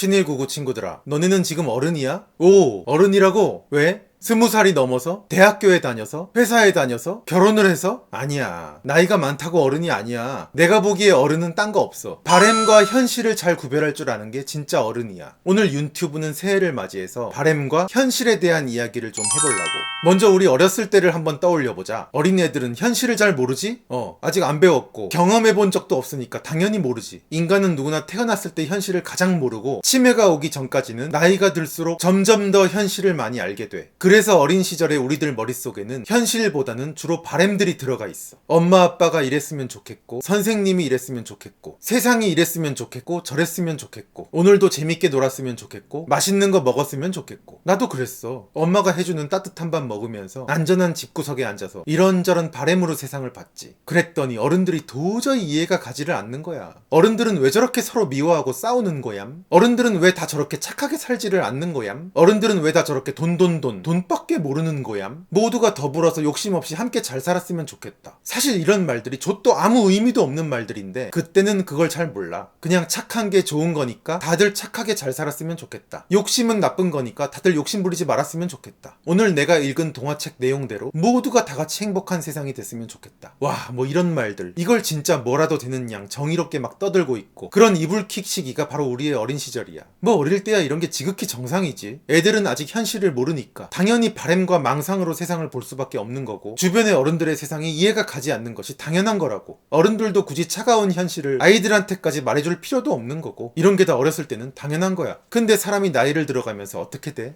친일구구 친구들아, 너네는 지금 어른이야? 오, 어른이라고? 왜? 20살이 넘어서? 대학교에 다녀서? 회사에 다녀서? 결혼을 해서? 아니야. 나이가 많다고 어른이 아니야. 내가 보기에 어른은 딴 거 없어. 바램과 현실을 잘 구별할 줄 아는 게 진짜 어른이야. 오늘 유튜브는 새해를 맞이해서 바램과 현실에 대한 이야기를 좀 해보려고. 먼저 우리 어렸을 때를 한번 떠올려보자. 어린애들은 현실을 잘 모르지? 아직 안 배웠고 경험해본 적도 없으니까 당연히 모르지. 인간은 누구나 태어났을 때 현실을 가장 모르고 치매가 오기 전까지는 나이가 들수록 점점 더 현실을 많이 알게 돼. 그래서 어린 시절에 우리들 머릿속에는 현실보다는 주로 바램들이 들어가 있어. 엄마 아빠가 이랬으면 좋겠고, 선생님이 이랬으면 좋겠고, 세상이 이랬으면 좋겠고, 저랬으면 좋겠고, 오늘도 재밌게 놀았으면 좋겠고, 맛있는 거 먹었으면 좋겠고. 나도 그랬어. 엄마가 해주는 따뜻한 밥 먹으면서 안전한 집구석에 앉아서 이런저런 바램으로 세상을 봤지. 그랬더니 어른들이 도저히 이해가 가지를 않는 거야. 어른들은 왜 저렇게 서로 미워하고 싸우는 거얌? 어른들은 왜 다 저렇게 착하게 살지를 않는 거얌? 어른들은 왜 다 저렇게 돈밖에 모르는 거얌? 모두가 더불어서 욕심 없이 함께 잘 살았으면 좋겠다. 사실 이런 말들이 좆도 아무 의미도 없는 말들인데 그때는 그걸 잘 몰라. 그냥 착한 게 좋은 거니까 다들 착하게 잘 살았으면 좋겠다. 욕심은 나쁜 거니까 다들 욕심 부리지 말았으면 좋겠다. 오늘 내가 읽은 동화책 내용대로 모두가 다 같이 행복한 세상이 됐으면 좋겠다. 와, 뭐 이런 말들. 이걸 진짜 뭐라도 되는 양 정의롭게 막 떠들고 있고 그런 이불킥 시기가 바로 우리의 어린 시절이야. 뭐 어릴 때야 이런 게 지극히 정상이지. 애들은 아직 현실을 모르니까 당연히 바램과 망상으로 세상을 볼 수밖에 없는 거고 주변의 어른들의 세상이 이해가 가지 않는 것이 당연한 거라고. 어른들도 굳이 차가운 현실을 아이들한테까지 말해줄 필요도 없는 거고 이런 게 다 어렸을 때는 당연한 거야. 근데 사람이 나이를 들어가면서 어떻게 돼?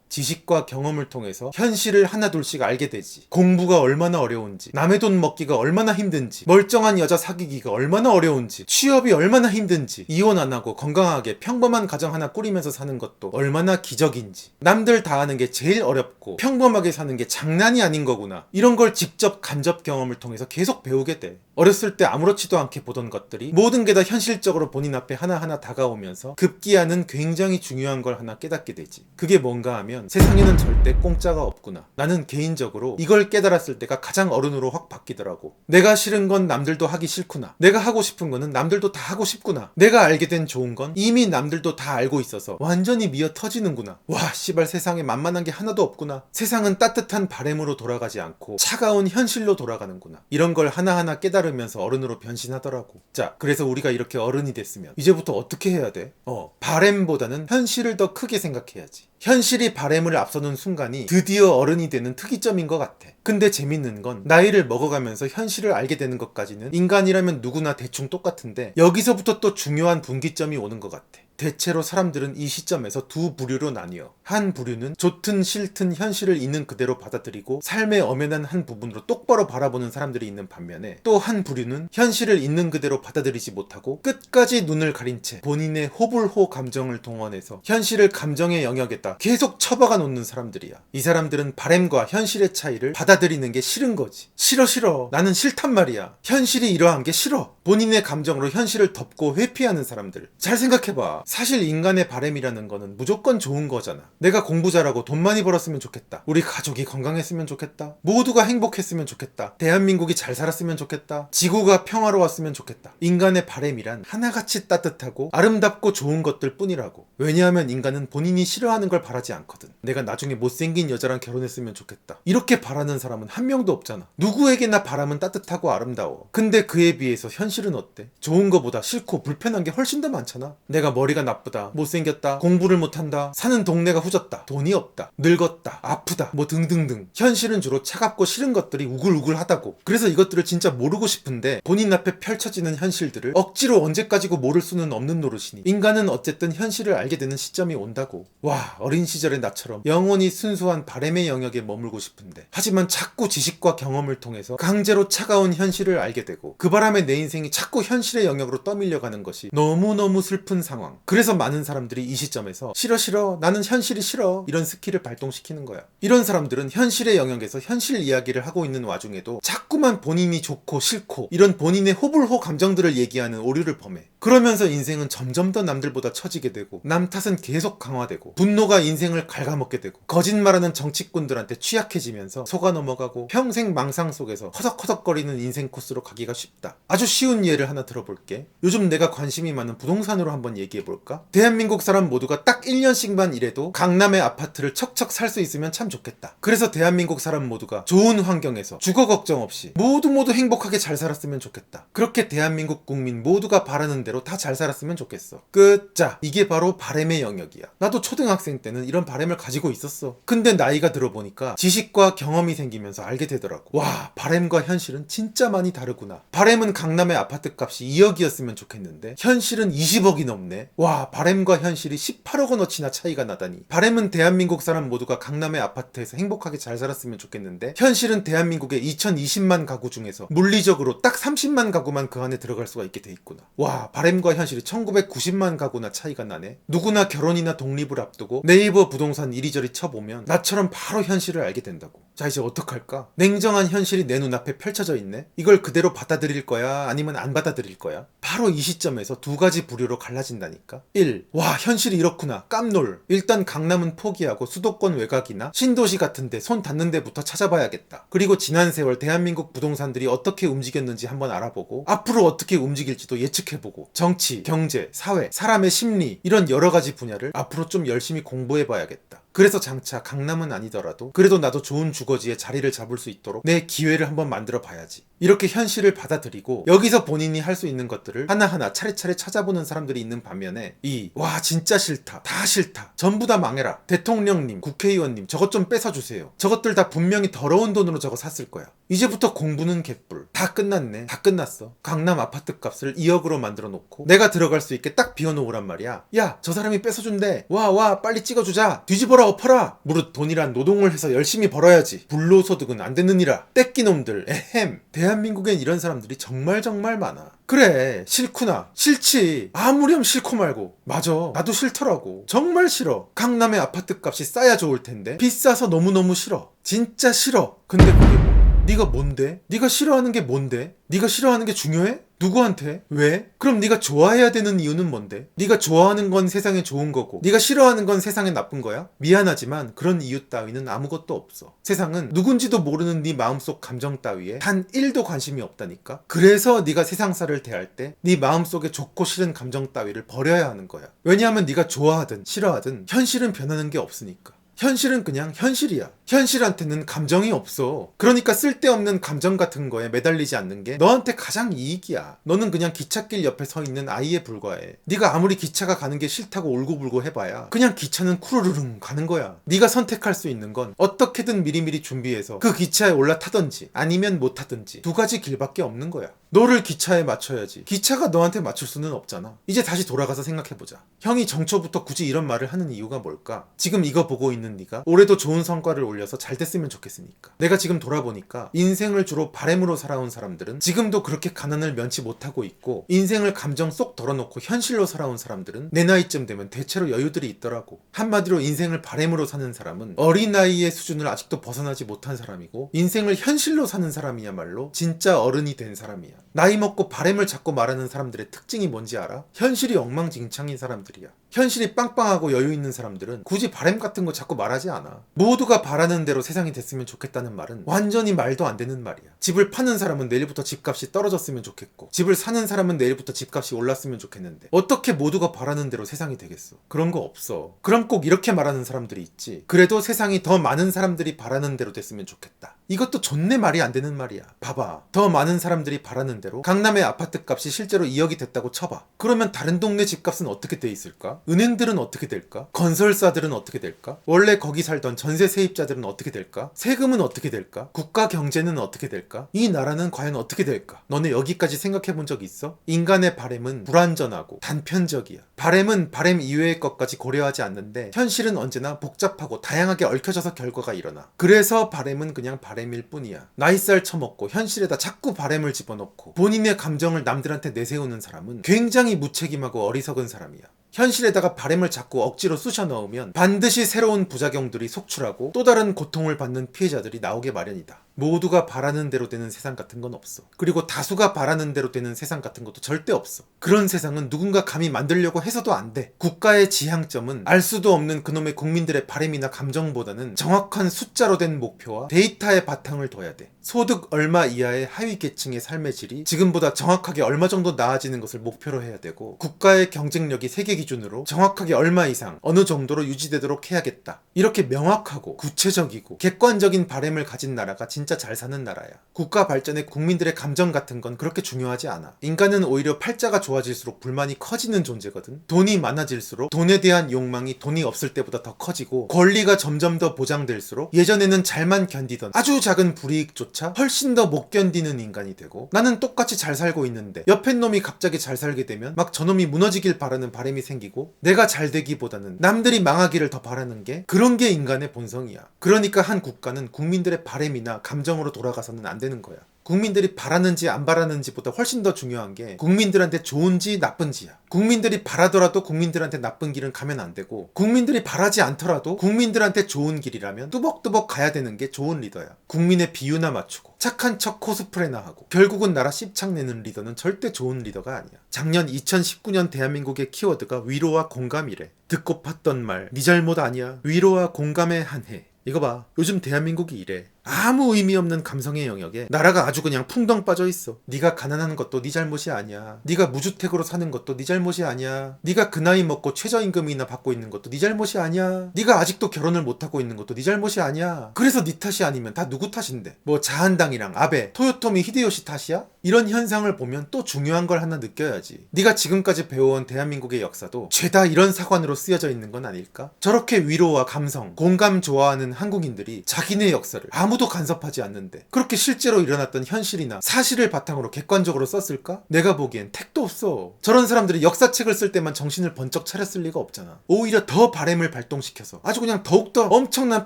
지식과 경험을 통해서 현실을 하나둘씩 알게 되지. 공부가 얼마나 어려운지, 남의 돈 먹기가 얼마나 힘든지, 멀쩡한 여자 사귀기가 얼마나 어려운지, 취업이 얼마나 힘든지, 이혼 안 하고 건강하게 평범한 가정 하나 꾸리면서 사는 것도 얼마나 기적인지, 남들 다 하는 게 제일 어렵고 평범하게 사는 게 장난이 아닌 거구나. 이런 걸 직접 간접 경험을 통해서 계속 배우게 돼. 어렸을 때 아무렇지도 않게 보던 것들이 모든 게 다 현실적으로 본인 앞에 하나하나 다가오면서 급기야는 굉장히 중요한 걸 하나 깨닫게 되지. 그게 뭔가 하면 세상에는 절대 공짜가 없구나. 나는 개인적으로 이걸 깨달았을 때가 가장 어른으로 확 바뀌더라고. 내가 싫은 건 남들도 하기 싫구나. 내가 하고 싶은 거는 남들도 다 하고 싶구나. 내가 알게 된 좋은 건 이미 남들도 다 알고 있어서 완전히 미어 터지는구나. 와, 씨발 세상에 만만한 게 하나도 없구나. 세상은 따뜻한 바램으로 돌아가지 않고 차가운 현실로 돌아가는구나. 이런 걸 하나하나 깨달으면서 어른으로 변신하더라고. 자, 그래서 우리가 이렇게 어른이 됐으면 이제부터 어떻게 해야 돼? 바램보다는 현실을 더 크게 생각해야지. 현실이 바램을 앞서는 순간이 드디어 어른이 되는 특이점인 것 같아. 근데 재밌는 건 나이를 먹어가면서 현실을 알게 되는 것까지는 인간이라면 누구나 대충 똑같은데 여기서부터 또 중요한 분기점이 오는 것 같아. 대체로 사람들은 이 시점에서 두 부류로 나뉘어. 한 부류는 좋든 싫든 현실을 있는 그대로 받아들이고 삶의 엄연한 한 부분으로 똑바로 바라보는 사람들이 있는 반면에 또 한 부류는 현실을 있는 그대로 받아들이지 못하고 끝까지 눈을 가린 채 본인의 호불호 감정을 동원해서 현실을 감정의 영역에다 계속 처박아 놓는 사람들이야. 이 사람들은 바램과 현실의 차이를 받아들이는 게 싫은 거지. 싫어. 나는 싫단 말이야. 현실이 이러한 게 싫어. 본인의 감정으로 현실을 덮고 회피하는 사람들. 잘 생각해봐. 사실 인간의 바램이라는 거는 무조건 좋은 거잖아. 내가 공부 잘하고 돈 많이 벌었으면 좋겠다. 우리 가족이 건강했으면 좋겠다. 모두가 행복했으면 좋겠다. 대한민국이 잘 살았으면 좋겠다. 지구가 평화로웠으면 좋겠다. 인간의 바램이란 하나같이 따뜻하고 아름답고 좋은 것들 뿐이라고. 왜냐하면 인간은 본인이 싫어하는 걸 바라지 않거든. 내가 나중에 못생긴 여자랑 결혼했으면 좋겠다. 이렇게 바라는 사람은 한 명도 없잖아. 누구에게나 바람은 따뜻하고 아름다워. 근데 그에 비해서 현실은 어때? 좋은 거보다 싫고 불편한 게 훨씬 더 많잖아. 내가 머리가 나쁘다, 못생겼다, 공부를 못한다, 사는 동네가 후졌다, 돈이 없다, 늙었다, 아프다, 뭐 등등등. 현실은 주로 차갑고 싫은 것들이 우글우글하다고. 그래서 이것들을 진짜 모르고 싶은데 본인 앞에 펼쳐지는 현실들을 억지로 언제까지고 모를 수는 없는 노릇이니 인간은 어쨌든 현실을 알게 되는 시점이 온다고. 와, 어린 시절의 나처럼 영원히 순수한 바램의 영역에 머물고 싶은데 하지만 자꾸 지식과 경험을 통해서 강제로 차가운 현실을 알게 되고 그 바람에 내 인생이 자꾸 현실의 영역으로 떠밀려가는 것이 너무너무 슬픈 상황. 그래서 많은 사람들이 이 시점에서 싫어 나는 현실이 싫어 이런 스킬을 발동시키는 거야. 이런 사람들은 현실의 영역에서 현실 이야기를 하고 있는 와중에도 자꾸만 본인이 좋고 싫고 이런 본인의 호불호 감정들을 얘기하는 오류를 범해. 그러면서 인생은 점점 더 남들보다 처지게 되고 남 탓은 계속 강화되고 분노가 인생을 갉아먹게 되고 거짓말하는 정치꾼들한테 취약해지면서 속아넘 넘어가고 평생 망상 속에서 허덕허덕거리는 인생 코스로 가기가 쉽다. 아주 쉬운 예를 하나 들어볼게. 요즘 내가 관심이 많은 부동산으로 한번 얘기해볼까? 대한민국 사람 모두가 딱 1년씩만 일해도 강남의 아파트를 척척 살 수 있으면 참 좋겠다. 그래서 대한민국 사람 모두가 좋은 환경에서 주거 걱정 없이 모두 행복하게 잘 살았으면 좋겠다. 그렇게 대한민국 국민 모두가 바라는 대로 다 잘 살았으면 좋겠어. 끝. 자, 이게 바로 바램의 영역이야. 나도 초등학생 때는 이런 바램을 가지고 있었어. 근데 나이가 들어보니까 지식과 경험이 생기면서 알게 되더라고. 와, 바램과 현실은 진짜 많이 다르구나. 바램은 강남의 아파트 값이 2억이었으면 좋겠는데 현실은 20억이 넘네. 와, 바램과 현실이 18억 원어치나 차이가 나다니. 바램은 대한민국 사람 모두가 강남의 아파트에서 행복하게 잘 살았으면 좋겠는데 현실은 대한민국의 2020만 가구 중에서 물리적으로 딱 30만 가구만 그 안에 들어갈 수가 있게 돼 있구나. 와, 바램과 현실이 1990만 가구나 차이가 나네. 누구나 결혼이나 독립을 앞두고 네이버 부동산 이리저리 쳐보면 나처럼 바로 현실을 알게 된다고. 자, 이제 어떡할까? 냉정한 현실이 내 눈앞에 펼쳐져 있네. 이걸 그대로 받아들일 거야? 아니면 안 받아들일 거야? 바로 이 시점에서 두 가지 부류로 갈라진다니까. 1. 와, 현실이 이렇구나. 깜놀. 일단 강남은 포기하고 수도권 외곽이나 신도시 같은데 손 닿는 데부터 찾아봐야겠다. 그리고 지난 세월 대한민국 부동산들이 어떻게 움직였는지 한번 알아보고 앞으로 어떻게 움직일지도 예측해보고 정치, 경제, 사회, 사람의 심리 이런 여러 가지 분야를 앞으로 좀 열심히 공부해봐야겠다. 그래서 장차 강남은 아니더라도 그래도 나도 좋은 주거지에 자리를 잡을 수 있도록 내 기회를 한번 만들어 봐야지. 이렇게 현실을 받아들이고 여기서 본인이 할 수 있는 것들을 하나하나 차례차례 찾아보는 사람들이 있는 반면에 와, 진짜 싫다, 다 싫다, 전부 다 망해라, 대통령님, 국회의원님 저것 좀 뺏어주세요, 저것들 다 분명히 더러운 돈으로 저거 샀을 거야, 이제부터 공부는 개뿔, 다 끝났네, 다 끝났어, 강남 아파트 값을 2억으로 만들어 놓고 내가 들어갈 수 있게 딱 비워놓으란 말이야. 야, 저 사람이 뺏어준대, 와 빨리 찍어주자, 뒤집어라 엎어라. 무릇 돈이란 노동을 해서 열심히 벌어야지, 불로소득은 안 되느니라. 떼끼놈들, 에헴. 대한민국엔 이런 사람들이 정말 많아. 그래, 싫구나. 싫지. 아무렴 싫고 말고. 맞아, 나도 싫더라고. 정말 싫어. 강남의 아파트 값이 싸야 좋을 텐데 비싸서 너무너무 싫어. 진짜 싫어. 근데 그게 뭐? 네가 뭔데? 네가 싫어하는 게 뭔데? 네가 싫어하는 게 중요해? 누구한테? 왜? 그럼 네가 좋아해야 되는 이유는 뭔데? 네가 좋아하는 건 세상에 좋은 거고 네가 싫어하는 건 세상에 나쁜 거야? 미안하지만 그런 이유 따위는 아무것도 없어. 세상은 누군지도 모르는 네 마음속 감정 따위에 단 1도 관심이 없다니까. 그래서 네가 세상사를 대할 때 네 마음속에 좋고 싫은 감정 따위를 버려야 하는 거야. 왜냐하면 네가 좋아하든 싫어하든 현실은 변하는 게 없으니까. 현실은 그냥 현실이야. 현실한테는 감정이 없어. 그러니까 쓸데없는 감정 같은 거에 매달리지 않는 게 너한테 가장 이익이야. 너는 그냥 기찻길 옆에 서 있는 아이에 불과해. 네가 아무리 기차가 가는 게 싫다고 울고불고 해봐야 그냥 기차는 쿠르르릉 가는 거야. 네가 선택할 수 있는 건 어떻게든 미리미리 준비해서 그 기차에 올라타든지 아니면 못 타든지 두 가지 길밖에 없는 거야. 너를 기차에 맞춰야지 기차가 너한테 맞출 수는 없잖아. 이제 다시 돌아가서 생각해보자. 형이 정초부터 굳이 이런 말을 하는 이유가 뭘까? 지금 이거 보고 있는 네가 올해도 좋은 성과를 올려서 잘 됐으면 좋겠으니까. 내가 지금 돌아보니까 인생을 주로 바램으로 살아온 사람들은 지금도 그렇게 가난을 면치 못하고 있고, 인생을 감정 쏙 덜어놓고 현실로 살아온 사람들은 내 나이쯤 되면 대체로 여유들이 있더라고. 한마디로 인생을 바램으로 사는 사람은 어린아이의 수준을 아직도 벗어나지 못한 사람이고, 인생을 현실로 사는 사람이야말로 진짜 어른이 된 사람이야. 나이 먹고 바램을 잡고 말하는 사람들의 특징이 뭔지 알아? 현실이 엉망진창인 사람들이야. 현실이 빵빵하고 여유 있는 사람들은 굳이 바램 같은 거 자꾸 말하지 않아. 모두가 바라는 대로 세상이 됐으면 좋겠다는 말은 완전히 말도 안 되는 말이야. 집을 파는 사람은 내일부터 집값이 떨어졌으면 좋겠고, 집을 사는 사람은 내일부터 집값이 올랐으면 좋겠는데 어떻게 모두가 바라는 대로 세상이 되겠어? 그런 거 없어. 그럼 꼭 이렇게 말하는 사람들이 있지. 그래도 세상이 더 많은 사람들이 바라는 대로 됐으면 좋겠다. 이것도 존내 말이 안 되는 말이야. 봐봐, 더 많은 사람들이 바라는 대로 강남의 아파트 값이 실제로 2억이 됐다고 쳐봐. 그러면 다른 동네 집값은 어떻게 돼 있을까? 은행들은 어떻게 될까? 건설사들은 어떻게 될까? 원래 거기 살던 전세 세입자들은 어떻게 될까? 세금은 어떻게 될까? 국가 경제는 어떻게 될까? 이 나라는 과연 어떻게 될까? 너네 여기까지 생각해 본 적 있어? 인간의 바램은 불완전하고 단편적이야. 바램은 바램 이외의 것까지 고려하지 않는데 현실은 언제나 복잡하고 다양하게 얽혀져서 결과가 일어나. 그래서 바램은 그냥 바램일 뿐이야. 나이살 처먹고 현실에다 자꾸 바램을 집어넣고 본인의 감정을 남들한테 내세우는 사람은 굉장히 무책임하고 어리석은 사람이야. 현실에다가 바램을 자꾸 억지로 쑤셔 넣으면 반드시 새로운 부작용들이 속출하고 또 다른 고통을 받는 피해자들이 나오게 마련이다. 모두가 바라는 대로 되는 세상 같은 건 없어. 그리고 다수가 바라는 대로 되는 세상 같은 것도 절대 없어. 그런 세상은 누군가 감히 만들려고 해서도 안 돼. 국가의 지향점은 알 수도 없는 그놈의 국민들의 바램이나 감정보다는 정확한 숫자로 된 목표와 데이터의 바탕을 둬야 돼. 소득 얼마 이하의 하위 계층의 삶의 질이 지금보다 정확하게 얼마 정도 나아지는 것을 목표로 해야 되고, 국가의 경쟁력이 세계 기준으로 정확하게 얼마 이상 어느 정도로 유지되도록 해야겠다. 이렇게 명확하고 구체적이고 객관적인 바램을 가진 나라가 진짜 잘 사는 나라야. 국가 발전에 국민들의 감정 같은 건 그렇게 중요하지 않아. 인간은 오히려 팔자가 좋아질수록 불만이 커지는 존재거든. 돈이 많아질수록 돈에 대한 욕망이 돈이 없을 때보다 더 커지고, 권리가 점점 더 보장될수록 예전에는 잘만 견디던 아주 작은 불이익조차 훨씬 더 못 견디는 인간이 되고, 나는 똑같이 잘 살고 있는데 옆에 놈이 갑자기 잘 살게 되면 막 저놈이 무너지길 바라는 바람이 생기고, 내가 잘 되기보다는 남들이 망하기를 더 바라는 게, 그런 게 인간의 본성이야. 그러니까 한 국가는 국민들의 바람이나 감정으로 돌아가서는 안 되는 거야. 국민들이 바라는지 안 바라는지보다 훨씬 더 중요한 게 국민들한테 좋은지 나쁜지야. 국민들이 바라더라도 국민들한테 나쁜 길은 가면 안 되고, 국민들이 바라지 않더라도 국민들한테 좋은 길이라면 뚜벅뚜벅 가야 되는 게 좋은 리더야. 국민의 비유나 맞추고 착한 척 코스프레나 하고 결국은 나라 씹창내는 리더는 절대 좋은 리더가 아니야. 작년 2019년 대한민국의 키워드가 위로와 공감이래. 듣고 팠던 말, 네 잘못 아니야. 위로와 공감의 한 해. 이거 봐. 요즘 대한민국이 이래. 아무 의미 없는 감성의 영역에 나라가 아주 그냥 풍덩 빠져 있어. 네가 가난한 것도 네 잘못이 아니야. 네가 무주택으로 사는 것도 네 잘못이 아니야. 네가 그 나이 먹고 최저임금이나 받고 있는 것도 네 잘못이 아니야. 네가 아직도 결혼을 못하고 있는 것도 네 잘못이 아니야. 그래서 네 탓이 아니면 다 누구 탓인데? 뭐 자한당이랑 아베, 토요토미 히데요시 탓이야? 이런 현상을 보면 또 중요한 걸 하나 느껴야지. 네가 지금까지 배워온 대한민국의 역사도 죄다 이런 사관으로 쓰여져 있는 건 아닐까? 저렇게 위로와 감성, 공감 좋아하는 한국인들이 자기네 역사를 아무도 간섭하지 않는데 그렇게 실제로 일어났던 현실이나 사실을 바탕으로 객관적으로 썼을까? 내가 보기엔 택도 없어. 저런 사람들이 역사책을 쓸 때만 정신을 번쩍 차렸을 리가 없잖아. 오히려 더 바램을 발동시켜서 아주 그냥 더욱더 엄청난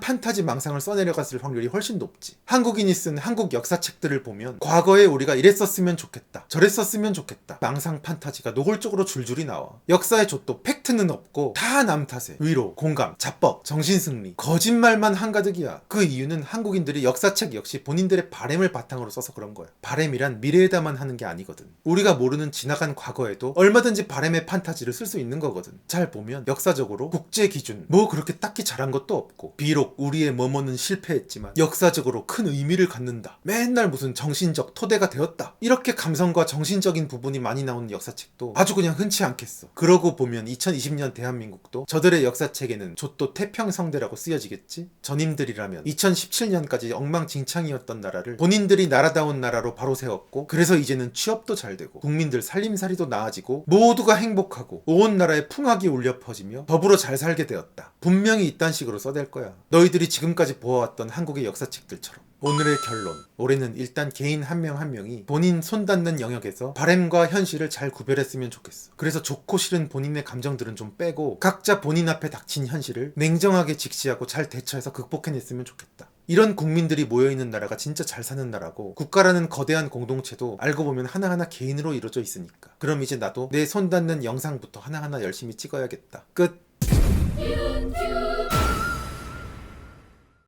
판타지 망상을 써내려갔을 확률이 훨씬 높지. 한국인이 쓴 한국 역사책들을 보면 과거에 우리가 이랬었으면 좋겠다, 저랬었으면 좋겠다, 망상 판타지가 노골적으로 줄줄이 나와. 역사의 좆도 팩트는 없고 다 남 탓에 위로, 공감, 자뻑, 정신승리, 거짓말만 한가득이야. 그 이유는 한국인들이 역사책 역시 본인들의 바램을 바탕으로 써서 그런 거야. 바램이란 미래에다만 하는 게 아니거든. 우리가 모르는 지나간 과거에도 얼마든지 바램의 판타지를 쓸 수 있는 거거든. 잘 보면 역사적으로 국제 기준 뭐 그렇게 딱히 잘한 것도 없고, 비록 우리의 뭐뭐는 실패했지만 역사적으로 큰 의미를 갖는다, 맨날 무슨 정신적 토대가 되었다, 이렇게 감성과 정신적인 부분이 많이 나오는 역사책도 아주 그냥 흔치 않겠어. 그러고 보면 2020년 대한민국도 저들의 역사책에는 좆도 태평성대라고 쓰여지겠지. 전임들이라면 2017년까지 엉망진창이었던 나라를 본인들이 나라다운 나라로 바로 세웠고, 그래서 이제는 취업도 잘 되고 국민들 살림살이도 나아지고 모두가 행복하고 온 나라에 풍악이 울려 퍼지며 더불어 잘 살게 되었다. 분명히 이딴 식으로 써댈 거야. 너희들이 지금까지 보아왔던 한국의 역사책들처럼. 오늘의 결론. 올해는 일단 개인 한 명 한 명이 본인 손 닿는 영역에서 바램과 현실을 잘 구별했으면 좋겠어. 그래서 좋고 싫은 본인의 감정들은 좀 빼고 각자 본인 앞에 닥친 현실을 냉정하게 직시하고 잘 대처해서 극복해냈으면 좋겠다. 이런 국민들이 모여있는 나라가 진짜 잘 사는 나라고, 국가라는 거대한 공동체도 알고 보면 하나하나 개인으로 이루어져 있으니까. 그럼 이제 나도 내 손 닿는 영상부터 하나하나 열심히 찍어야겠다. 끝.